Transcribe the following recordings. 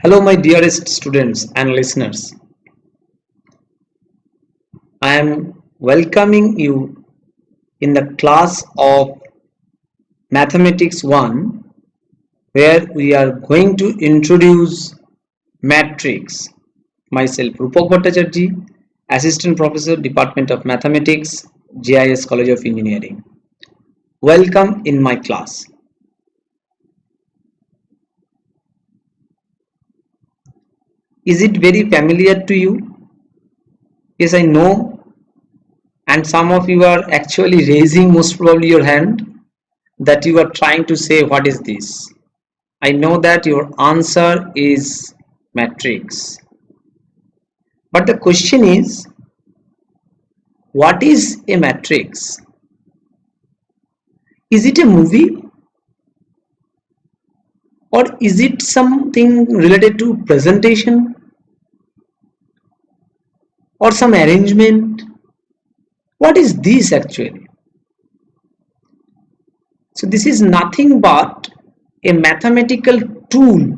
Hello, my dearest students and listeners. I am welcoming you in the class of Mathematics 1, where we are going to introduce matrix. Myself, Rupak Bhattacharjee, Assistant Professor, Department of Mathematics, GIS College of Engineering. Welcome in my class. Is it very familiar to you? Yes, I know, and some of you are actually raising most probably your hand that you are trying to say, what is this? I know that your answer is matrix. But the question is, what is a matrix? Is it a movie, or is it something related to presentation or some arrangement? What is this actually? So this is nothing but a mathematical tool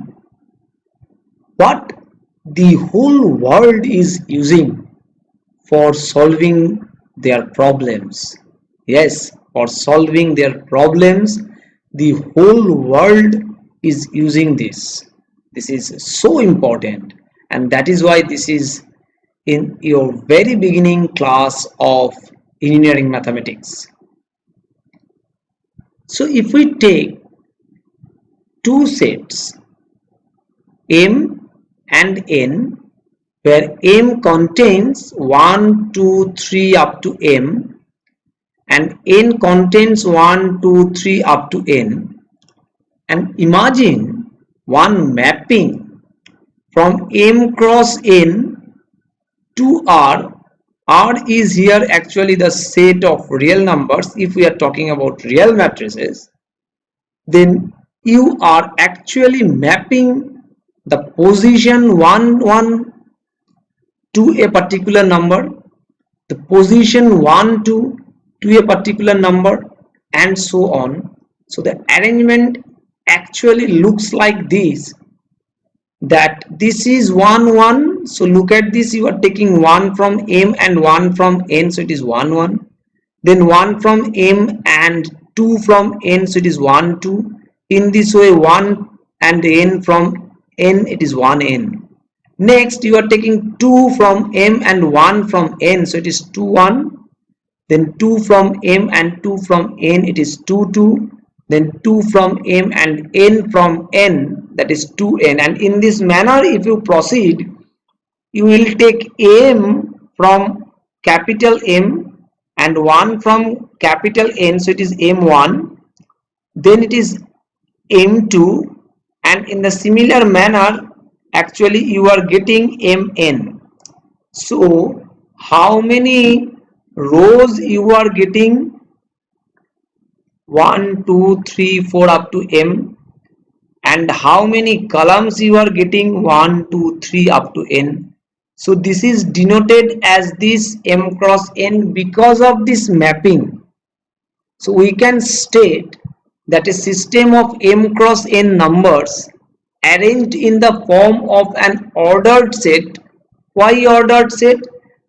what the whole world is using for solving their problems. Yes, for solving their problems, the whole world is using this. This is so important, and that is why this is in your very beginning class of engineering mathematics. So if we take two sets M and N, where M contains 1, 2, 3 up to M and N contains 1, 2, 3 up to N, and imagine one mapping from M cross N to R. R is here actually the set of real numbers. If we are talking about real matrices, then you are actually mapping the position 1, 1 to a particular number, the position 1, 2 to a particular number, and so on. So the arrangement actually looks like this, that this is 1, 1. So look at this, you are taking 1 from M and 1 from N, so it is 1, 1. Then 1 from M and 2 from N, so it is 1, 2. In this way, 1 and N from N, it is 1, N. Next, you are taking 2 from M and 1 from N, so it is 2, 1. Then 2 from M and 2 from N, it is 2, 2. Then 2 from M and N from N, that is 2N. And in this manner, if you proceed, you will take M from capital M and 1 from capital N, so it is M1. Then it is M2, and in the similar manner actually you are getting Mn. So how many rows you are getting? 1, 2, 3, 4 up to M. And how many columns you are getting? 1, 2, 3 up to N. So this is denoted as this M cross N because of this mapping. So we can state that a system of M cross N numbers arranged in the form of an ordered set. Why ordered set?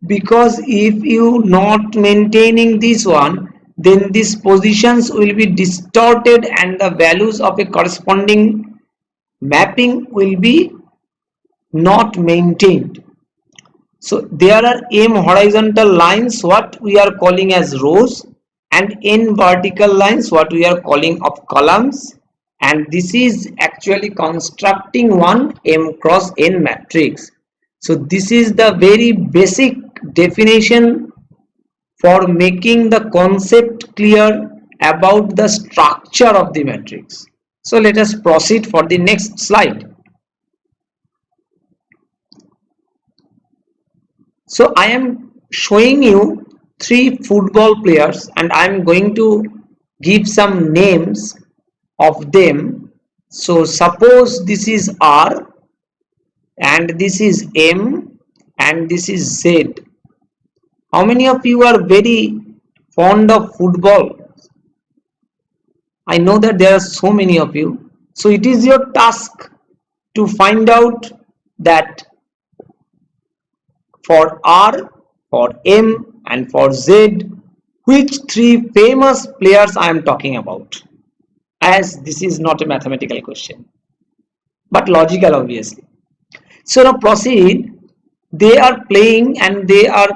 Because if you not maintaining this one, then these positions will be distorted and the values of a corresponding mapping will be not maintained. So there are M horizontal lines, what we are calling as rows, and N vertical lines, what we are calling of columns, and this is actually constructing one M cross N matrix. So this is the very basic definition for making the concept clear about the structure of the matrix. So let us proceed for the next slide. So I am showing you 3 football players and I am going to give some names of them. So suppose this is R and this is M and this is Z. How many of you are very fond of football? I know that there are so many of you. So it is your task to find out that for R, for M and for Z, which three famous players I am talking about, as this is not a mathematical question but logical obviously. So now proceed. They are playing and they are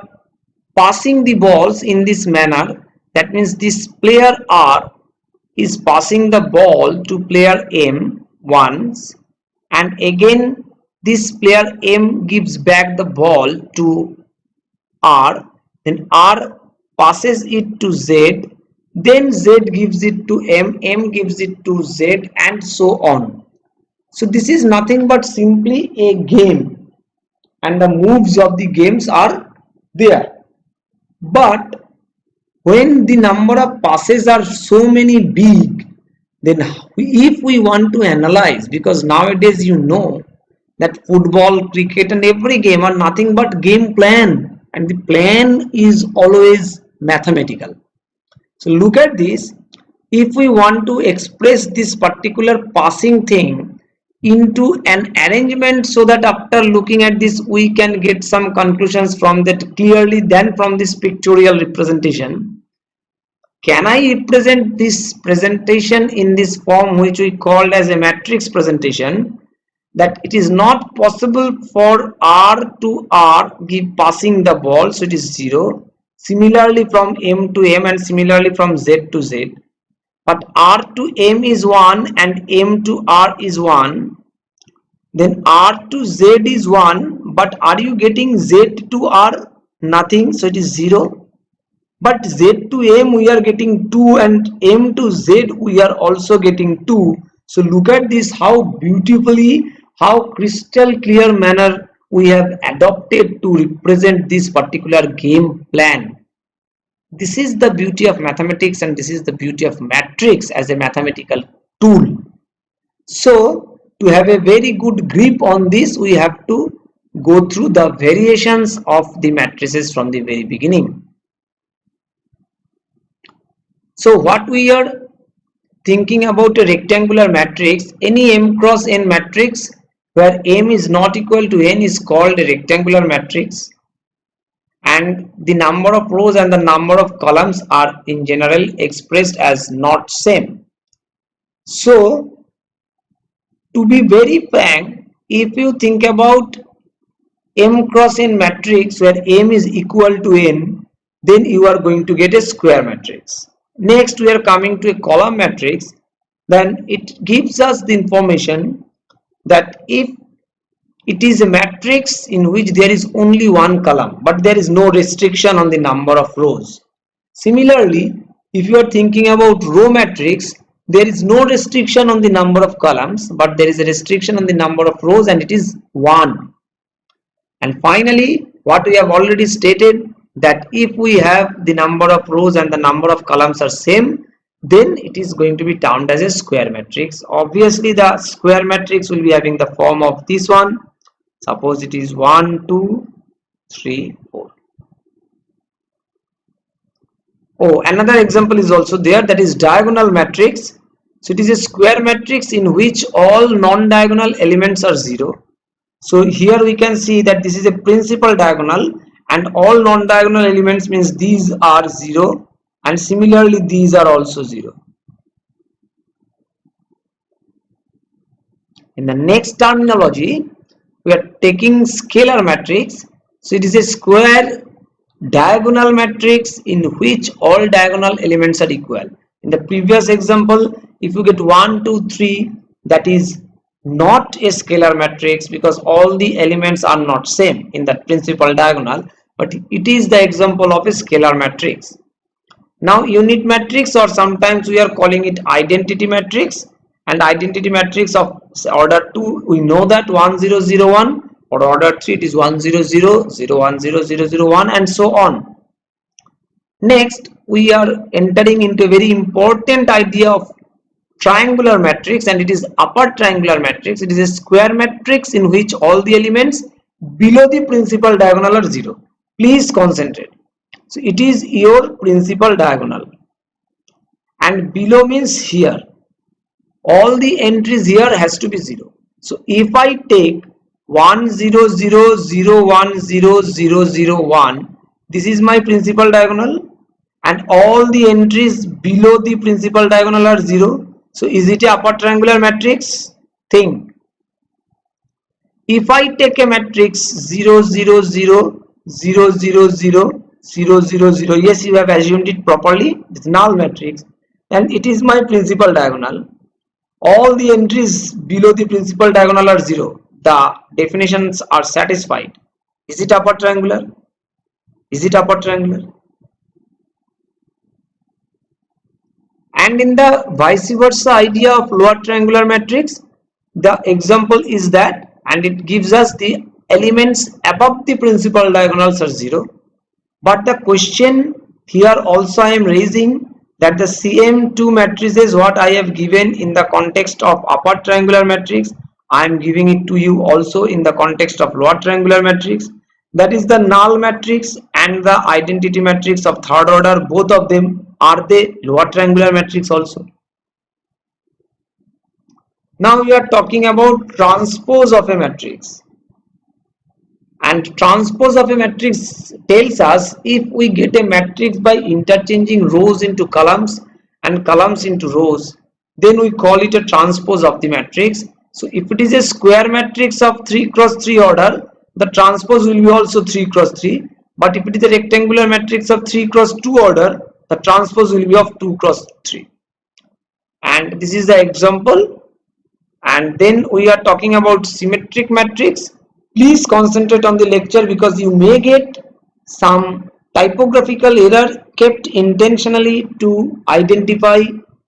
passing the balls in this manner. That means this player R is passing the ball to player M once, and again this player M gives back the ball to R, then R passes it to Z, then Z gives it to M, M gives it to Z, and so on. So this is nothing but simply a game, and the moves of the games are there. But when the number of passes are so many big, then if we want to analyze, because nowadays you know that football, cricket and every game are nothing but game plan, and the plan is always mathematical. So look at this. If we want to express this particular passing thing into an arrangement, so that after looking at this we can get some conclusions from that clearly than from this pictorial representation, can I represent this presentation in this form which we called as a matrix presentation, that it is not possible for R to R give passing the ball, so it is 0, similarly from M to M and similarly from Z to Z, but R to M is 1 and M to R is 1, then R to Z is 1, but are you getting Z to R? Nothing, so it is 0. But Z to M we are getting 2 and M to Z we are also getting 2. So look at this, how beautifully, how crystal clear manner we have adopted to represent this particular game plan. This is the beauty of mathematics, and this is the beauty of matrix as a mathematical tool. So to have a very good grip on this, we have to go through the variations of the matrices from the very beginning. So what we are thinking about a rectangular matrix, any m cross n matrix where m is not equal to n is called a rectangular matrix, and the number of rows and the number of columns are in general expressed as not same. So to be very frank, if you think about m cross n matrix where m is equal to n, then you are going to get a square matrix. Next we are coming to a column matrix. Then it gives us the information that if it is a matrix in which there is only one column but there is no restriction on the number of rows. Similarly, if you are thinking about row matrix, there is no restriction on the number of columns but there is a restriction on the number of rows, and it is 1. And finally, what we have already stated, that if we have the number of rows and the number of columns are same, then it is going to be termed as a square matrix. Obviously the square matrix will be having the form of this one. Suppose it is 1 2 3 4. Oh, another example is also there, that is diagonal matrix. So it is a square matrix in which all non-diagonal elements are 0. So here we can see that this is a principal diagonal and all non-diagonal elements means these are 0, and similarly these are also 0. In the next terminology, we are taking scalar matrix. So it is a square diagonal matrix in which all diagonal elements are equal. In the previous example, if you get 1 2 3, that is not a scalar matrix because all the elements are not same in that principal diagonal, but it is the example of a scalar matrix. Now unit matrix, or sometimes we are calling it identity matrix, and identity matrix of order 2 we know that 1 0 0 1, or order 3 it is 1 0 0 0 1 0 0 0 1, and so on. Next we are entering into a very important idea of triangular matrix, and it is upper triangular matrix. It is a square matrix in which all the elements below the principal diagonal are 0. Please concentrate. So it is your principal diagonal, and below means here all the entries here has to be 0. So if I take 1 0 0 0 1 0 0 0 1, this is my principal diagonal, and all the entries below the principal diagonal are 0. So is it a upper triangular matrix? Think. If I take a matrix 0 0 0 0 0 0 0 0 0, yes, you have assumed it properly, it's null matrix, and it is my principal diagonal. All the entries below the principal diagonal are 0. The definitions are satisfied. Is it upper triangular? Is it upper triangular? And in the vice versa idea of lower triangular matrix, the example is that, and it gives us the elements above the principal diagonals are 0. But the question here also I am raising that the same two matrices what I have given in the context of upper triangular matrix, I am giving it to you also in the context of lower triangular matrix. That is the null matrix and the identity matrix of third order, both of them are the lower triangular matrix also. Now we are talking about transpose of a matrix. And transpose of a matrix tells us if we get a matrix by interchanging rows into columns and columns into rows, then we call it a transpose of the matrix. So if it is a square matrix of 3 cross 3 order, the transpose will be also 3 cross 3. But if it is a rectangular matrix of 3 cross 2 order, the transpose will be of 2 cross 3. And this is the example. And then we are talking about symmetric matrix. Please concentrate on the lecture because you may get some typographical error kept intentionally to identify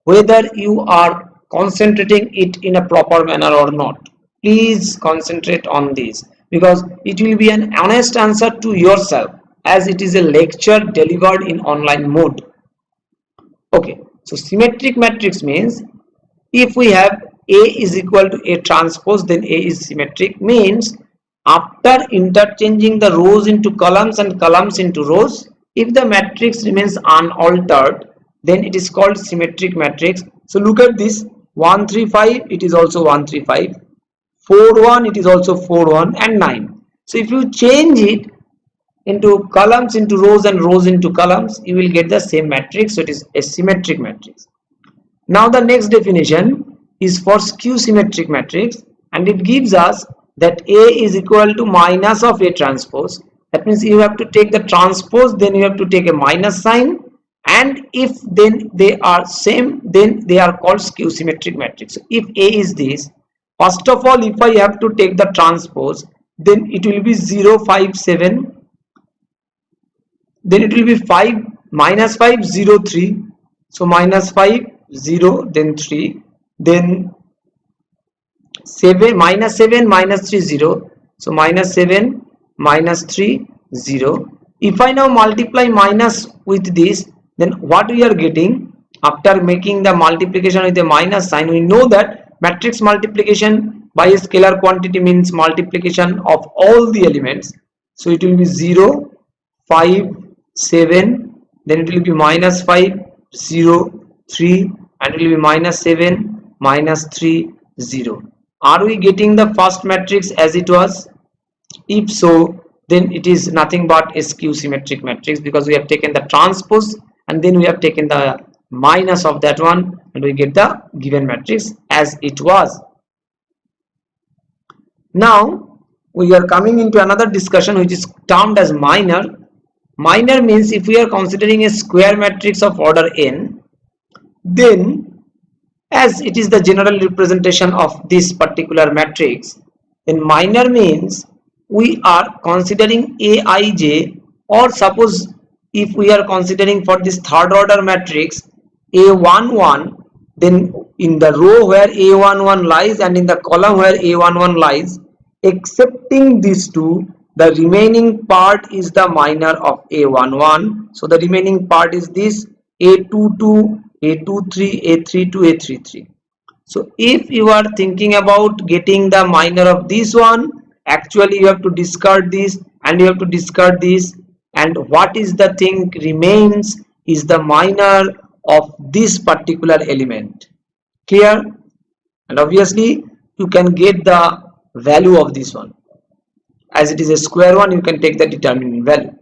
whether you are concentrating it in a proper manner or not. Please concentrate on this because it will be an honest answer to yourself as it is a lecture delivered in online mode. Okay, so symmetric matrix means if we have A is equal to A transpose, then A is symmetric, means after interchanging the rows into columns and columns into rows, if the matrix remains unaltered, then it is called symmetric matrix. So look at this, 1 3 5, it is also 1 3 5, 4 1, it is also 4 1, and 9. So if you change it into columns into rows and rows into columns, you will get the same matrix. So it is a symmetric matrix. Now the next definition is for skew symmetric matrix, and it gives us that A is equal to minus of A transpose. That means you have to take the transpose, then you have to take a minus sign, and if then they are same, then they are called skew symmetric matrix. So if A is this, first of all, if I have to take the transpose, then it will be 0 5 7, then it will be 5 minus 5 0 3, so minus 5 0, then 3, then 7 minus 7 minus 3 0, so minus 7 minus 3 0. If I now multiply minus with this, then what we are getting after making the multiplication with a minus sign, we know that matrix multiplication by a scalar quantity means multiplication of all the elements. So it will be 0 5 7, then it will be minus 5 0 3, and it will be minus 7 minus 3 0. Are we getting the first matrix as it was? If so, then it is nothing but a skew symmetric matrix because we have taken the transpose and then we have taken the minus of that one and we get the given matrix as it was. Now we are coming into another discussion which is termed as minor. Minor means if we are considering a square matrix of order n, then as it is the general representation of this particular matrix, then minor means we are considering Aij, or suppose if we are considering for this third order matrix A11, then in the row where A11 lies and in the column where A11 lies, excepting these two, the remaining part is the minor of A11. So the remaining part is this A22, A23, A32, A33. So if you are thinking about getting the minor of this one, actually you have to discard this and you have to discard this, and what is the thing remains is the minor of this particular element. Clear? And obviously you can get the value of this one. As it is a square one, you can take the determinant value.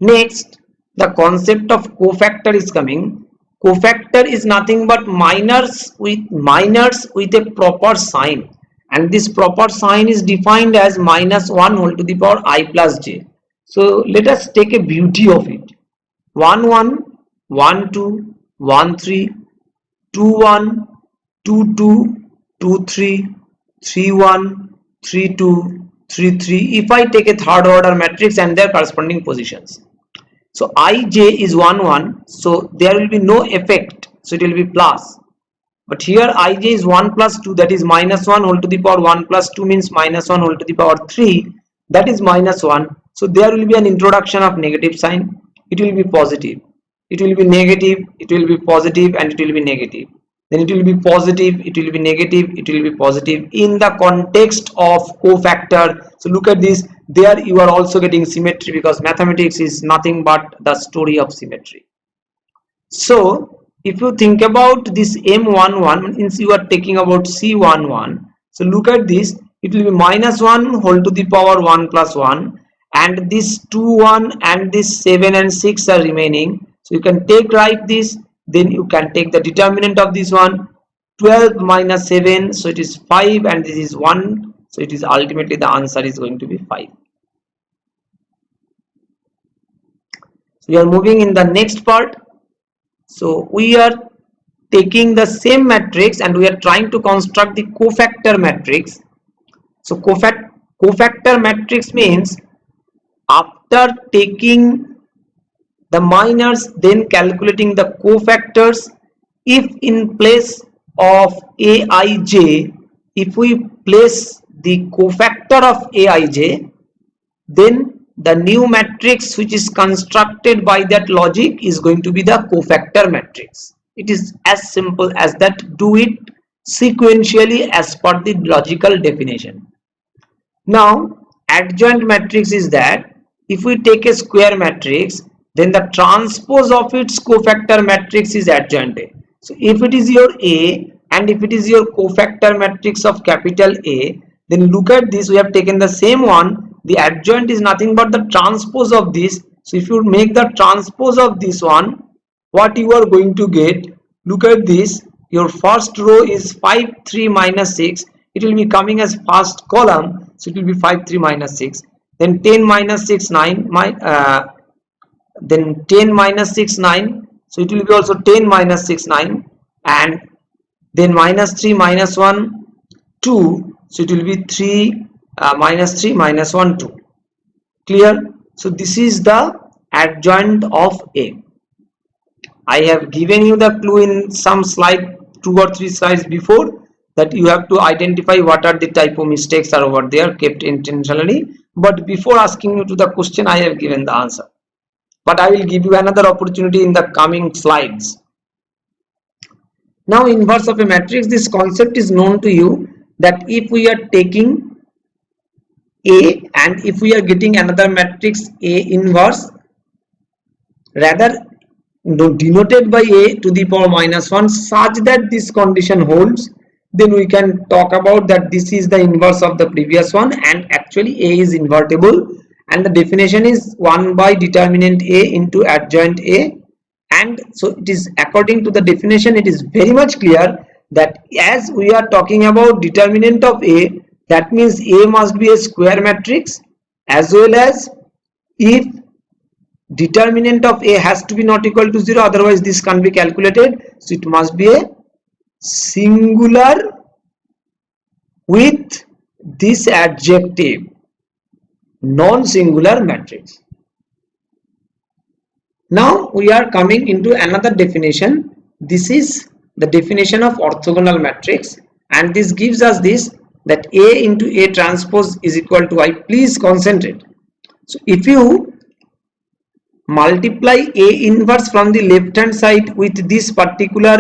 Next, the concept of cofactor is coming. Cofactor is nothing but minors with a proper sign, and this proper sign is defined as minus 1 whole to the power I plus j. So let us take a beauty of it. 1 1, 1 2, 1 3, 2 1, 2 2, 2 3, 3 1, 3 2, 3 3. If I take a third order matrix and their corresponding positions. So ij is 1 1, so there will be no effect, so it will be plus. But here ij is 1 plus 2, that is minus 1 whole to the power 1 plus 2 means minus 1 whole to the power 3, that is minus 1. So there will be an introduction of negative sign. It will be positive, it will be negative, it will be positive, and it will be negative. Then it will be positive, it will be negative, it will be positive in the context of cofactor. So look at this, there you are also getting symmetry, because mathematics is nothing but the story of symmetry. So if you think about this m11, means you are taking about c11. So look at this, it will be minus 1 whole to the power 1 plus 1, and this 2 1 and this 7 and 6 are remaining. So you can take right this, then you can take the determinant of this one, 12 minus 7, so it is 5, and this is 1, so it is ultimately the answer is going to be 5. So we are moving in the next part. So we are taking the same matrix and we are trying to construct the cofactor matrix. So cofactor matrix means after taking the minors, then calculating the cofactors. If in place of aij, if we place the cofactor of aij, then the new matrix which is constructed by that logic is going to be the cofactor matrix. It is as simple as that. Do it sequentially as per the logical definition. Now adjoint matrix is that if we take a square matrix, then the transpose of its cofactor matrix is adjoint A. So if it is your A and if it is your cofactor matrix of capital A, then look at this, we have taken the same one. The adjoint is nothing but the transpose of this. So if you make the transpose of this one, what you are going to get, look at this, your first row is 5 3 minus 6, it will be coming as first column, so it will be 5 3 minus 6, then 10 minus 6 9, then 10 minus 6 9, so it will be also 10 minus 6 9, and then minus 3 minus 1 2, so it will be 3 minus 3 minus 1 2. Clear? So this is the adjoint of A. I have given you the clue in some slide, 2 or 3 slides before, that you have to identify what are the typo mistakes are over there kept intentionally. But before asking you to the question, I have given the answer. But I will give you another opportunity in the coming slides. Now inverse of a matrix, this concept is known to you, that if we are taking A and if we are getting another matrix A inverse, rather denoted by A to the power minus 1, such that this condition holds, then we can talk about that this is the inverse of the previous one, and actually A is invertible, and the definition is 1 by determinant A into adjoint A. And so it is, according to the definition, it is very much clear that as we are talking about determinant of A, that means A must be a square matrix, as well as if determinant of A has to be not equal to 0, otherwise this can't be calculated. So it must be a singular with this adjective, non-singular matrix. Now we are coming into another definition. This is the definition of orthogonal matrix, and this gives us this, that A into A transpose is equal to I. Please concentrate. So if you multiply A inverse from the left hand side with this particular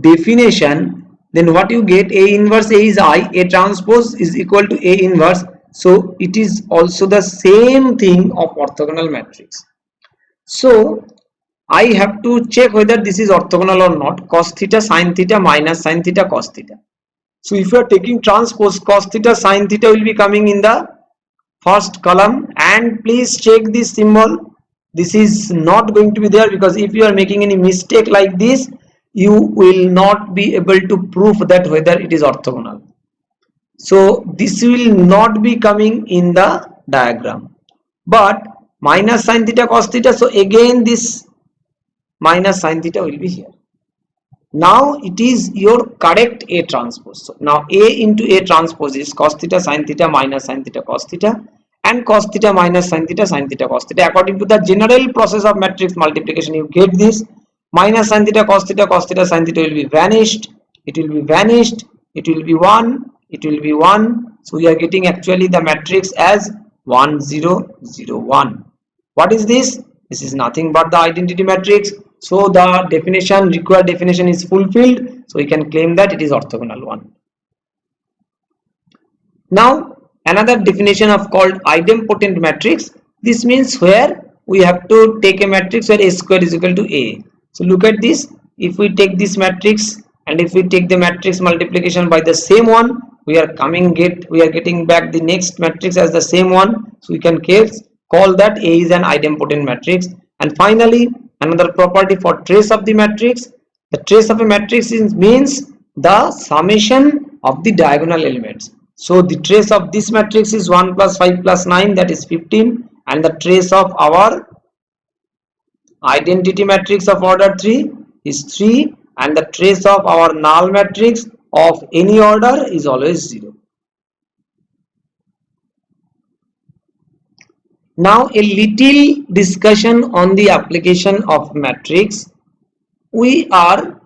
definition, then what you get, A inverse A is I, A transpose is equal to A inverse. So it is also the same thing of orthogonal matrix. So I have to check whether this is orthogonal or not. Cos theta sin theta minus sin theta cos theta. So if you are taking transpose, cos theta sin theta will be coming in the first column. And please check this symbol. This is not going to be there, because if you are making any mistake like this, you will not be able to prove that whether it is orthogonal. So this will not be coming in the diagram. But minus sin theta cos theta, so again this minus sin theta will be here. Now it is your correct A transpose. So now A into A transpose is cos theta sin theta minus sin theta cos theta, and cos theta minus sin theta cos theta. According to the general process of matrix multiplication, you get this. Minus sin theta cos theta sin theta will be vanished, it will be vanished, it will be 1, it will be 1. So we are getting actually the matrix as 1 0 0 1. What is this? This is nothing but the identity matrix. So the definition, required definition, is fulfilled. So we can claim that it is orthogonal one. Now another definition of called idempotent matrix. This means where we have to take a matrix where A square is equal to A. So look at this. If we take this matrix and if we take the matrix multiplication by the same one, we are getting back the next matrix as the same one. So we can call that A is an idempotent matrix. And finally, another property for trace of the matrix. The trace of a matrix means the summation of the diagonal elements. So the trace of this matrix is 1 plus 5 plus 9, that is 15, and the trace of our identity matrix of order 3 is 3, and the trace of our null matrix of any order is always 0. Now a little discussion on the application of matrix. We are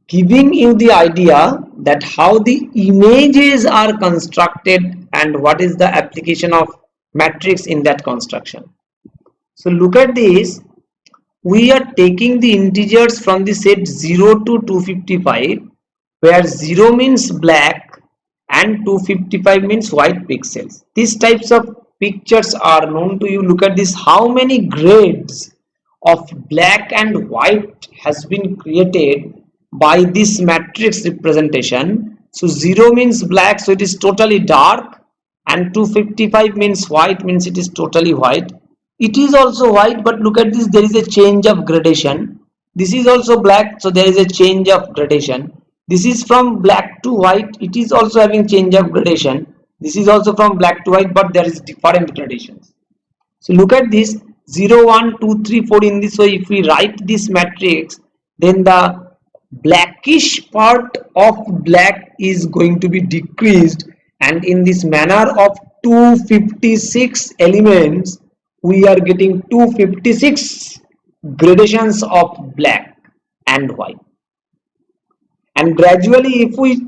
giving you the idea that how the images are constructed and what is the application of matrix in that construction. So look at this. We are taking the integers from the set 0 to 255, where 0 means black and 255 means white pixels. These types of pictures are known to you. Look at this, how many grades of black and white has been created by this matrix representation. So 0 means black, so it is totally dark, and 255 means white, means it is totally white. It is also white, but look at this, there is a change of gradation. This is also black, so there is a change of gradation. This is from black to white, it is also having change of gradation. This is also from black to white, but there is different gradations. So look at this, 0 1 2 3 4 in this way. If we write this matrix, then the blackish part of black is going to be decreased, and in this manner of 256 elements, we are getting 256 gradations of black and white. And gradually, if we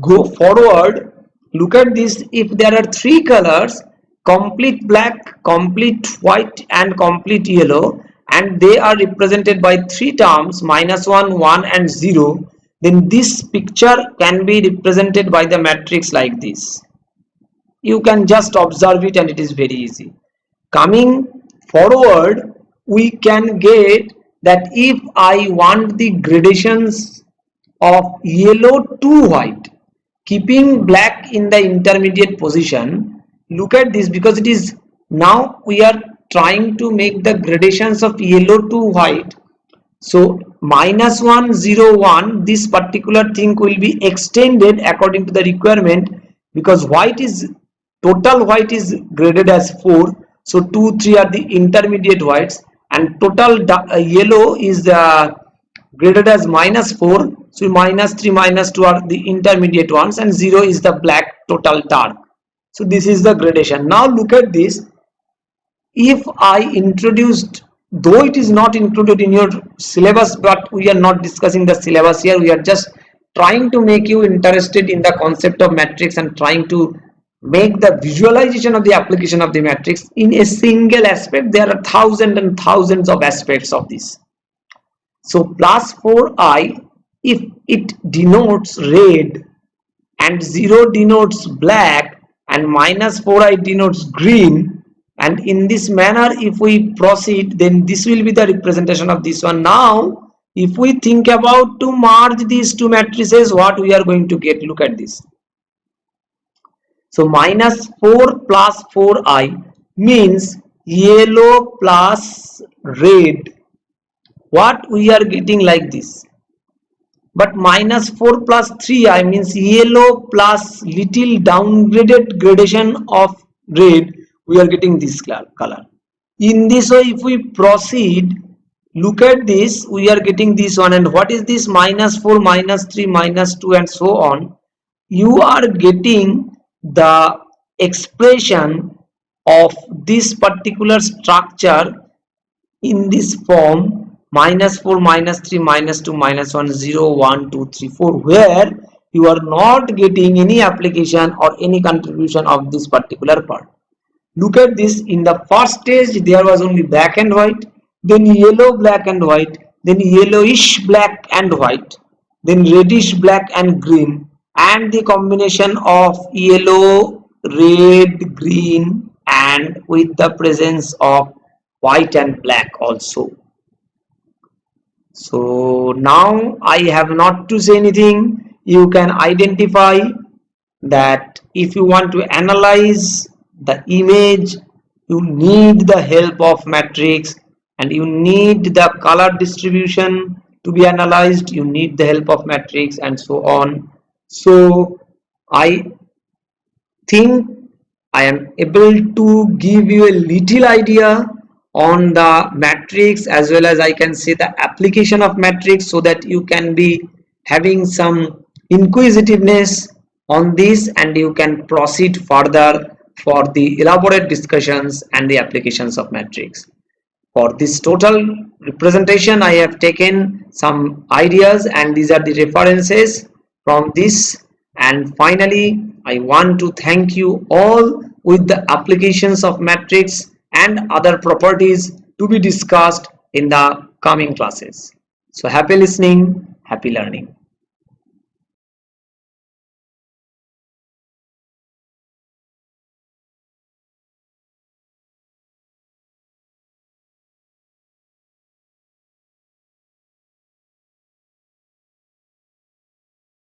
go forward, look at this, if there are 3 colors, complete black, complete white and complete yellow, and they are represented by 3 terms, -1, 1 and 0, then this picture can be represented by the matrix like this. You can just observe it and it is very easy. Coming forward, we can get that if I want the gradations of yellow to white, keeping black in the intermediate position, look at this, because it is now we are trying to make the gradations of yellow to white. So -1 0 1, this particular thing will be extended according to the requirement, because white is total white is graded as 4, so 2 3 are the intermediate whites, and total yellow is graded as -4, so -3 -2 are the intermediate ones, and 0 is the black total dark. So this is the gradation. Now look at this, if I introduced, though it is not included in your syllabus, but we are not discussing the syllabus here, we are just trying to make you interested in the concept of matrix and trying to make the visualization of the application of the matrix in a single aspect. There are thousands and thousands of aspects of this. So plus 4i, if it denotes red and 0 denotes black and -4i denotes green, and in this manner if we proceed, then this will be the representation of this one. Now If we think about to merge these two matrices, what we are going to get? Look at this. So minus 4 plus 4i means yellow plus red. What we are getting like this. But minus 4 plus 3i means yellow plus little downgraded gradation of red. We are getting this color. In this way, if we proceed, look at this, we are getting this one. And what is this? Minus 4, minus 3, minus 2 and so on. You are getting the expression of this particular structure in this form: minus 4, minus 3, minus 2, minus 1, 0, 1, 2, 3, 4, where you are not getting any application or any contribution of this particular part. Look at this. In the first stage there was only black and white, then yellow, black and white, then yellowish black and white, then reddish black and green, and the combination of yellow, red, green, and with the presence of white and black also. So now I have not to say anything. You can identify that if you want to analyze the image, you need the help of matrix, and you need the color distribution to be analyzed, you need the help of matrix, and so on. So I think I am able to give you a little idea on the matrix, as well as I can say the application of matrix, so that you can be having some inquisitiveness on this and you can proceed further for the elaborate discussions and the applications of matrix. For this total representation, I have taken some ideas and these are the references from this. And finally, I want to thank you all with the applications of matrix and other properties to be discussed in the coming classes. So happy listening, happy learning.